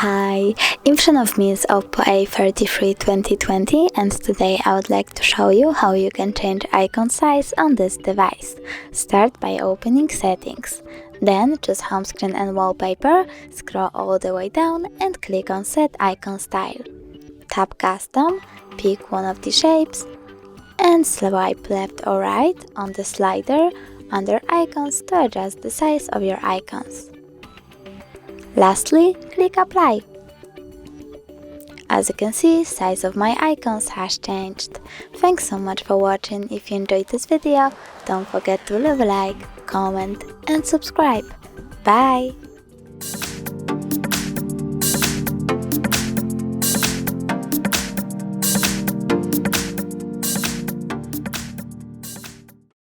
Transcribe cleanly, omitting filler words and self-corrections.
Hi, in front of me is Oppo A33 2020 and today I would like to show you how you can change icon size on this device. Start by opening Settings. Then choose Home Screen and Wallpaper, scroll all the way down and click on Set Icon Style. Tap Custom, pick one of the shapes and swipe left or right on the slider under Icons to adjust the size of your icons. Lastly, click Apply. As you can see, size of my icons has changed. Thanks so much for watching. If you enjoyed this video, don't forget to leave a like, comment and subscribe. Bye!